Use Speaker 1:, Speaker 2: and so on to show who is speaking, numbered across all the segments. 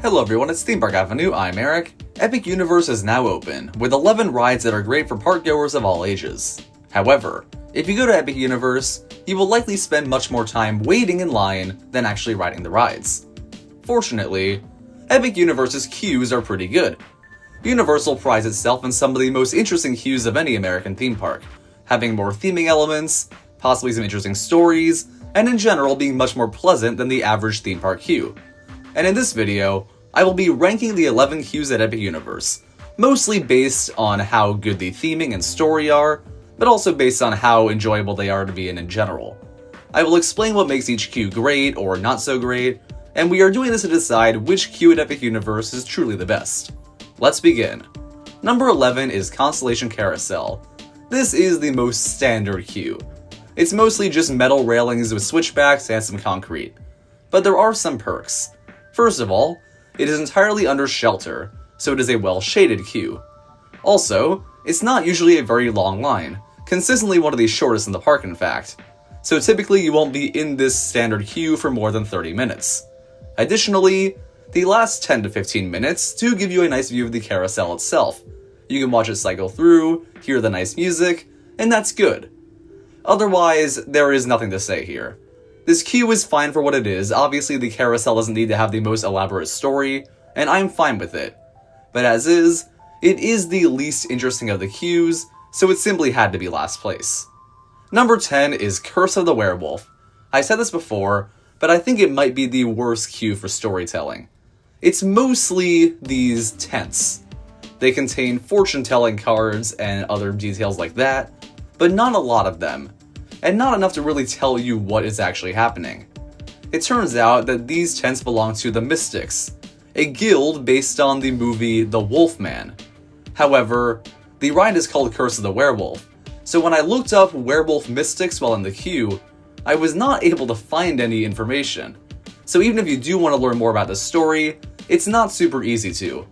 Speaker 1: Hello everyone, it's Theme Park Avenue, I'm Eric. Epic Universe is now open, with 11 rides that are great for parkgoers of all ages. However, if you go to Epic Universe, you will likely spend much more time waiting in line than actually riding the rides. Fortunately, Epic Universe's queues are pretty good. Universal prides itself in some of the most interesting queues of any American theme park, having more theming elements, possibly some interesting stories, and in general being much more pleasant than the average theme park queue. And in this video, I will be ranking the 11 queues at Epic Universe, mostly based on how good the theming and story are, but also based on how enjoyable they are to be in general. I will explain what makes each queue great or not so great, and we are doing this to decide which queue at Epic Universe is truly the best. Let's begin. Number 11 is Constellation Carousel. This is the most standard queue. It's mostly just metal railings with switchbacks and some concrete. But there are some perks. First of all, it is entirely under shelter, so it is a well-shaded queue. Also, it's not usually a very long line, consistently one of the shortest in the park in fact, so typically you won't be in this standard queue for more than 30 minutes. Additionally, the last 10 to 15 minutes do give you a nice view of the carousel itself. You can watch it cycle through, hear the nice music, and that's good. Otherwise, there is nothing to say here. This queue is fine for what it is. Obviously the carousel doesn't need to have the most elaborate story, and I'm fine with it. But as is, it is the least interesting of the queues, so it simply had to be last place. Number 10 is Curse of the Werewolf. I said this before, but I think it might be the worst queue for storytelling. It's mostly these tents. They contain fortune-telling cards and other details like that, but not a lot of them, and not enough to really tell you what is actually happening. It turns out that these tents belong to the Mystics, a guild based on the movie The Wolfman. However, the ride is called Curse of the Werewolf, so when I looked up werewolf mystics while in the queue, I was not able to find any information. So even if you do want to learn more about the story, it's not super easy to.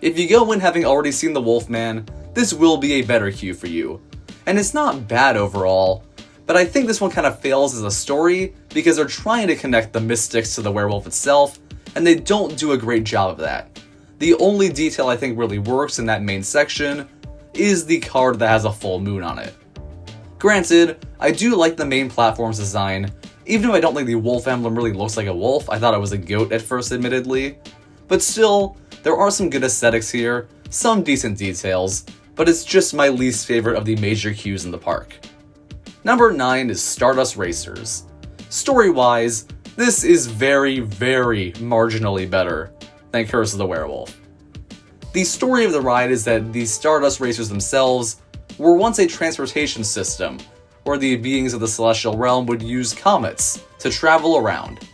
Speaker 1: If you go in having already seen The Wolfman, this will be a better queue for you. And it's not bad overall, but I think this one kind of fails as a story because they're trying to connect the mystics to the werewolf itself, and they don't do a great job of that. The only detail I think really works in that main section is the card that has a full moon on it. Granted, I do like the main platform's design, even though I don't think the wolf emblem really looks like a wolf. I thought it was a goat at first, admittedly. But still, there are some good aesthetics here, some decent details, but it's just my least favorite of the major queues in the park. Number 9 is Stardust Racers. Story-wise, this is very, very marginally better than Curse of the Werewolf. The story of the ride is that the Stardust Racers themselves were once a transportation system, where the beings of the celestial realm would use comets to travel around.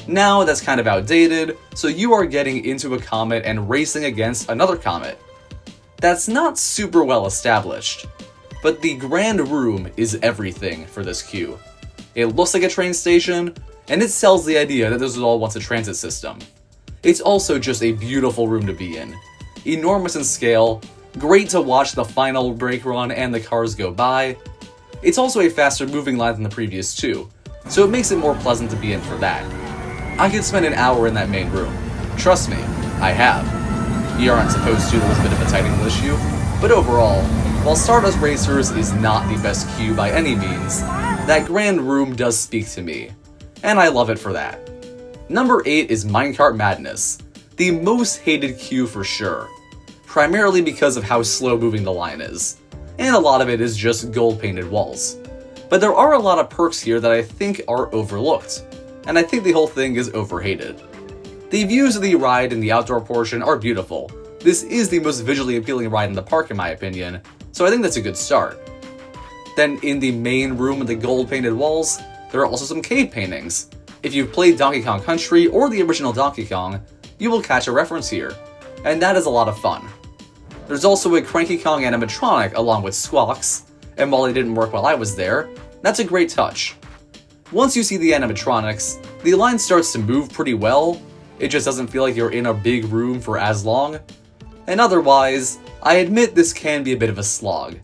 Speaker 1: Now that's kind of outdated, so you are getting into a comet and racing against another comet. That's not super well established. But the Grand Room is everything for this queue. It looks like a train station, and it sells the idea that this was all once a transit system. It's also just a beautiful room to be in. Enormous in scale, great to watch the final brake run and the cars go by. It's also a faster moving line than the previous two, so it makes it more pleasant to be in for that. I could spend an hour in that main room. Trust me, I have. You aren't supposed to, there's a bit of a technical issue, but overall, while Stardust Racers is not the best queue by any means, that Grand Room does speak to me, and I love it for that. Number 8 is Minecart Madness, the most hated queue for sure, primarily because of how slow moving the line is, and a lot of it is just gold painted walls. But there are a lot of perks here that I think are overlooked, and I think the whole thing is overhated. The views of the ride in the outdoor portion are beautiful. This is the most visually appealing ride in the park in my opinion, so I think that's a good start. Then in the main room with the gold painted walls, there are also some cave paintings. If you've played Donkey Kong Country or the original Donkey Kong, you will catch a reference here, and that is a lot of fun. There's also a Cranky Kong animatronic along with Squawks, and while they didn't work while I was there, that's a great touch. Once you see the animatronics, the line starts to move pretty well, it just doesn't feel like you're in a big room for as long, and otherwise, I admit this can be a bit of a slog.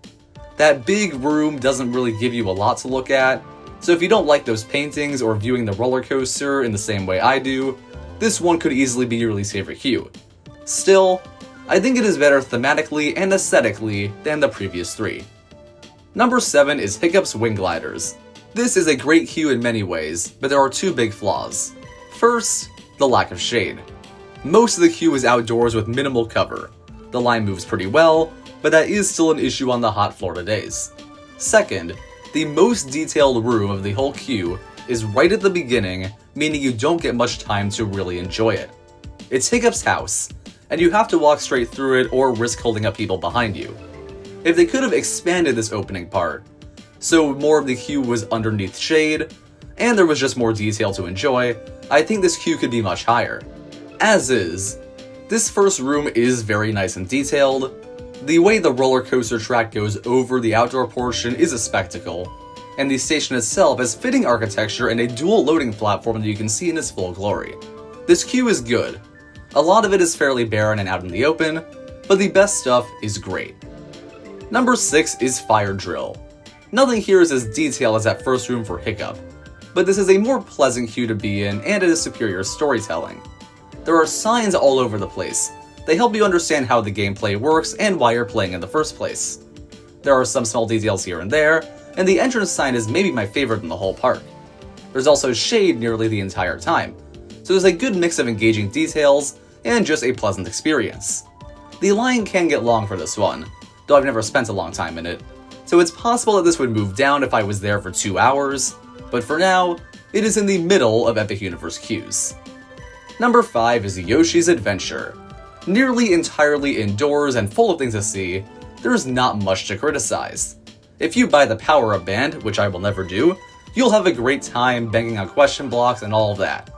Speaker 1: That big room doesn't really give you a lot to look at, so if you don't like those paintings or viewing the roller coaster in the same way I do, this one could easily be your least favorite queue. Still, I think it is better thematically and aesthetically than the previous 3. Number 7 is Hiccup's Wing Gliders. This is a great queue in many ways, but there are 2 big flaws. First, the lack of shade. Most of the queue is outdoors with minimal cover. The line moves pretty well, but that is still an issue on the hot Florida days. Second, the most detailed room of the whole queue is right at the beginning, meaning you don't get much time to really enjoy it. It's Hiccup's house, and you have to walk straight through it or risk holding up people behind you. If they could have expanded this opening part, so more of the queue was underneath shade, and there was just more detail to enjoy, I think this queue could be much higher. As is, this first room is very nice and detailed. The way the roller coaster track goes over the outdoor portion is a spectacle, and the station itself has fitting architecture and a dual loading platform that you can see in its full glory. This queue is good. A lot of it is fairly barren and out in the open, but the best stuff is great. Number 6 is Fire Drill. Nothing here is as detailed as that first room for Hiccup, but this is a more pleasant queue to be in and it is superior storytelling. There are signs all over the place. They help you understand how the gameplay works and why you're playing in the first place. There are some small details here and there, and the entrance sign is maybe my favorite in the whole park. There's also shade nearly the entire time, so there's a good mix of engaging details and just a pleasant experience. The line can get long for this one, though I've never spent a long time in it, so it's possible that this would move down if I was there for 2 hours, but for now, it is in the middle of Epic Universe queues. Number 5 is Yoshi's Adventure. Nearly entirely indoors and full of things to see, there's not much to criticize. If you buy the power-up band, which I will never do, you'll have a great time banging on question blocks and all of that.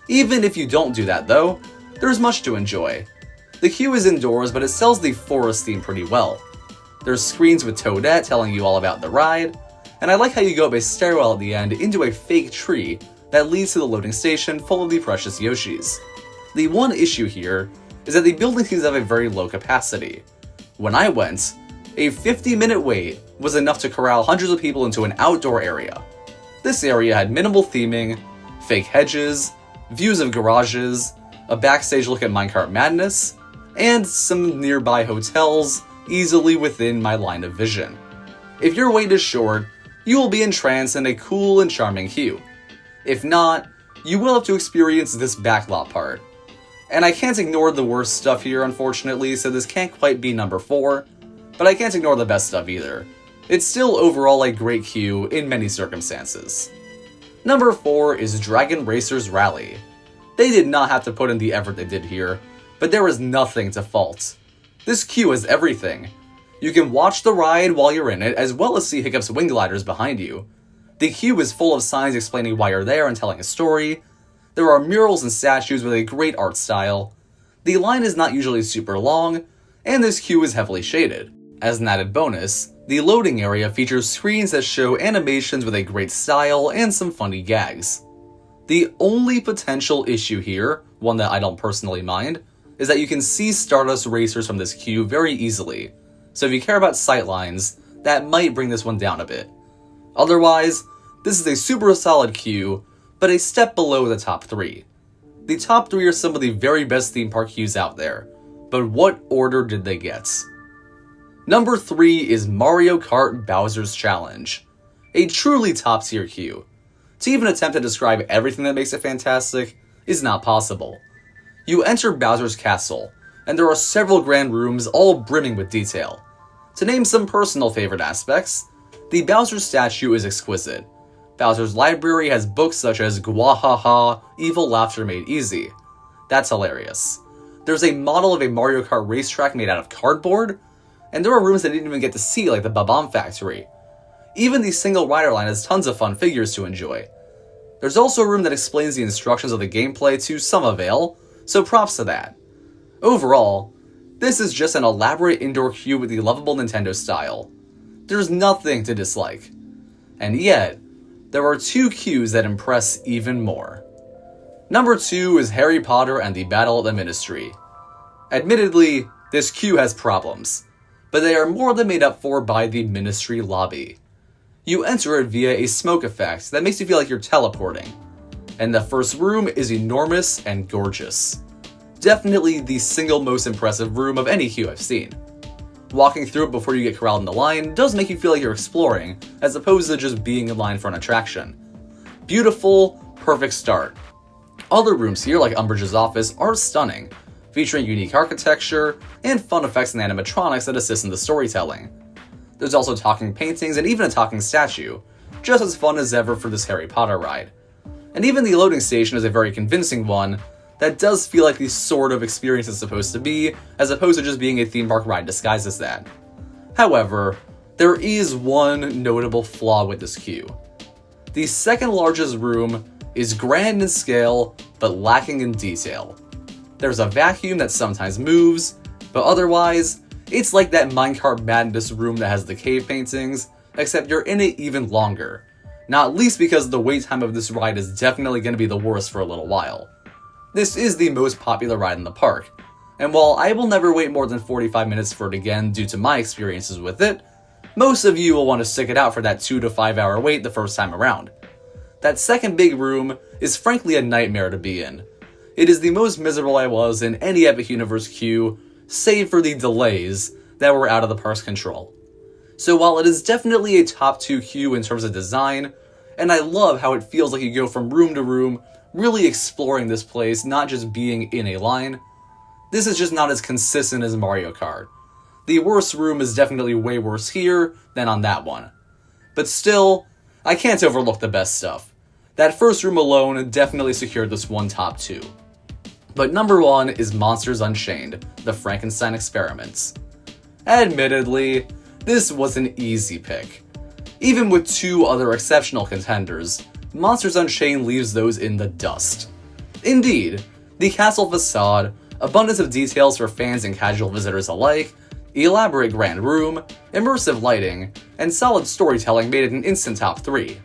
Speaker 1: Even if you don't do that though, there's much to enjoy. The queue is indoors, but it sells the forest theme pretty well. There's screens with Toadette telling you all about the ride, and I like how you go up a stairwell at the end into a fake tree that leads to the loading station full of the precious Yoshis. The one issue here is that the building seems to have a very low capacity. When I went, a 50-minute wait was enough to corral hundreds of people into an outdoor area. This area had minimal theming, fake hedges, views of garages, a backstage look at Minecart Madness, and some nearby hotels easily within my line of vision. If your wait is short, you will be entranced in a cool and charming queue. If not, you will have to experience this backlot part. And I can't ignore the worst stuff here, unfortunately, so this can't quite be number 4, but I can't ignore the best stuff either. It's still overall a great queue in many circumstances. Number 4 is Dragon Racers Rally. They did not have to put in the effort they did here, but there is nothing to fault. This queue is everything. You can watch the ride while you're in it, as well as see Hiccup's Wing Gliders behind you. The queue is full of signs explaining why you're there and telling a story. There are murals and statues with a great art style. The line is not usually super long, and this queue is heavily shaded. As an added bonus, the loading area features screens that show animations with a great style and some funny gags. The only potential issue here, one that I don't personally mind, is that you can see Stardust racers from this queue very easily, so if you care about sightlines, that might bring this one down a bit. Otherwise, this is a super solid queue, but a step below the top 3. The top 3 are some of the very best theme park queues out there, but what order did they get? Number 3 is Mario Kart Bowser's Challenge, a truly top tier queue. To even attempt to describe everything that makes it fantastic is not possible. You enter Bowser's castle, and there are several grand rooms all brimming with detail. To name some personal favorite aspects, the Bowser statue is exquisite. Bowser's library has books such as Gwahaha, Evil Laughter Made Easy. That's hilarious. There's a model of a Mario Kart racetrack made out of cardboard, and there are rooms that didn't even get to see, like the Bob-omb Factory. Even the single rider line has tons of fun figures to enjoy. There's also a room that explains the instructions of the gameplay to some avail, so props to that. Overall, this is just an elaborate indoor queue with the lovable Nintendo style. There's nothing to dislike. And yet, there are 2 queues that impress even more. Number 2 is Harry Potter and the Battle of the Ministry. Admittedly, this queue has problems, but they are more than made up for by the Ministry lobby. You enter it via a smoke effect that makes you feel like you're teleporting. and the first room is enormous and gorgeous. Definitely the single most impressive room of any queue I've seen. Walking through it before you get corralled in the line does make you feel like you're exploring, as opposed to just being in line for an attraction. Beautiful, perfect start. Other rooms here, like Umbridge's office, are stunning, featuring unique architecture and fun effects and animatronics that assist in the storytelling. There's also talking paintings and even a talking statue, just as fun as ever for this Harry Potter ride. And even the loading station is a very convincing one that does feel like the sort of experience it's supposed to be, as opposed to just being a theme park ride disguised as that. However, there is one notable flaw with this queue. The second largest room is grand in scale, but lacking in detail. There's a vacuum that sometimes moves, but otherwise, it's like that Minecart Madness room that has the cave paintings, except you're in it even longer. Not least because the wait time of this ride is definitely going to be the worst for a little while. This is the most popular ride in the park, and while I will never wait more than 45 minutes for it again due to my experiences with it, most of you will want to stick it out for that 2 to 5 hour wait the first time around. That second big room is frankly a nightmare to be in. It is the most miserable I was in any Epic Universe queue, save for the delays that were out of the park's control. So while it is definitely a top 2 queue in terms of design, and I love how it feels like you go from room to room, really exploring this place, not just being in a line, this is just not as consistent as Mario Kart. The worst room is definitely way worse here than on that one. But still, I can't overlook the best stuff. That first room alone definitely secured this one top 2. But number 1 is Monsters Unchained, the Frankenstein Experiments. Admittedly, this was an easy pick. Even with 2 other exceptional contenders, Monsters Unchained leaves those in the dust. Indeed, the castle facade, abundance of details for fans and casual visitors alike, elaborate grand room, immersive lighting, and solid storytelling made it an instant top 3.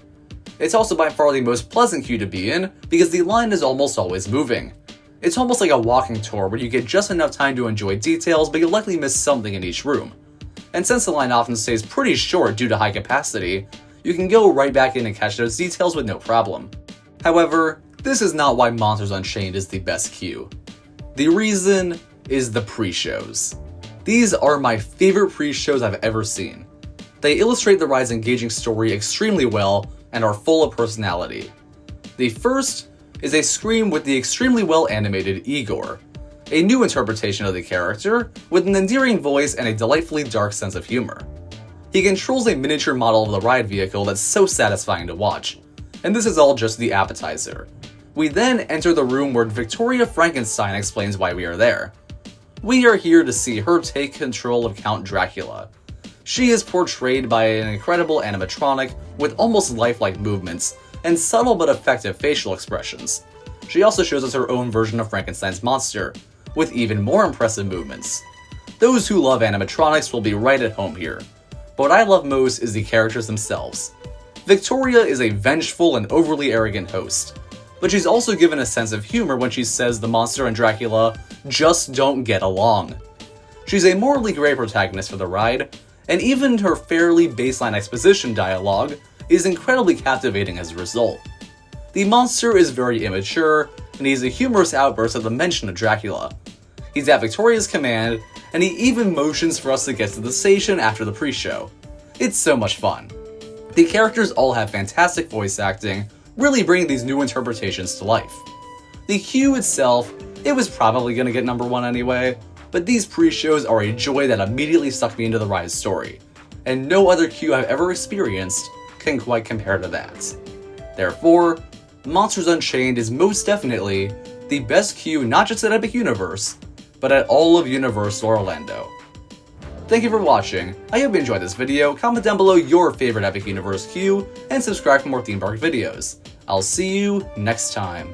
Speaker 1: It's also by far the most pleasant queue to be in because the line is almost always moving. It's almost like a walking tour where you get just enough time to enjoy details, but you'll likely miss something in each room. And since the line often stays pretty short due to high capacity, you can go right back in and catch those details with no problem. However, this is not why Monsters Unchained is the best queue. The reason is the pre-shows. These are my favorite pre-shows I've ever seen. They illustrate the ride's engaging story extremely well and are full of personality. The first is a scream with the extremely well animated Igor, a new interpretation of the character with an endearing voice and a delightfully dark sense of humor. He controls a miniature model of the ride vehicle that's so satisfying to watch, and this is all just the appetizer. We then enter the room where Victoria Frankenstein explains why we are there. We are here to see her take control of Count Dracula. She is portrayed by an incredible animatronic with almost lifelike movements and subtle but effective facial expressions. She also shows us her own version of Frankenstein's monster, with even more impressive movements. Those who love animatronics will be right at home here. But what I love most is the characters themselves. Victoria is a vengeful and overly arrogant host, but she's also given a sense of humor when she says the monster and Dracula just don't get along. She's a morally gray protagonist for the ride, and even her fairly baseline exposition dialogue is incredibly captivating as a result. The monster is very immature, and he's a humorous outburst at the mention of Dracula. He's at Victoria's command, and he even motions for us to get to the station after the pre-show. It's so much fun. The characters all have fantastic voice acting, really bringing these new interpretations to life. The queue itself, it was probably gonna get number 1 anyway, but these pre-shows are a joy that immediately sucked me into the ride's story, and no other queue I've ever experienced can quite compare to that. Therefore, Monsters Unchained is most definitely the best queue not just at Epic Universe, but at all of Universal Orlando. Thank you for watching, I hope you enjoyed this video, comment down below your favorite Epic Universe queue, and subscribe for more theme park videos. I'll see you next time.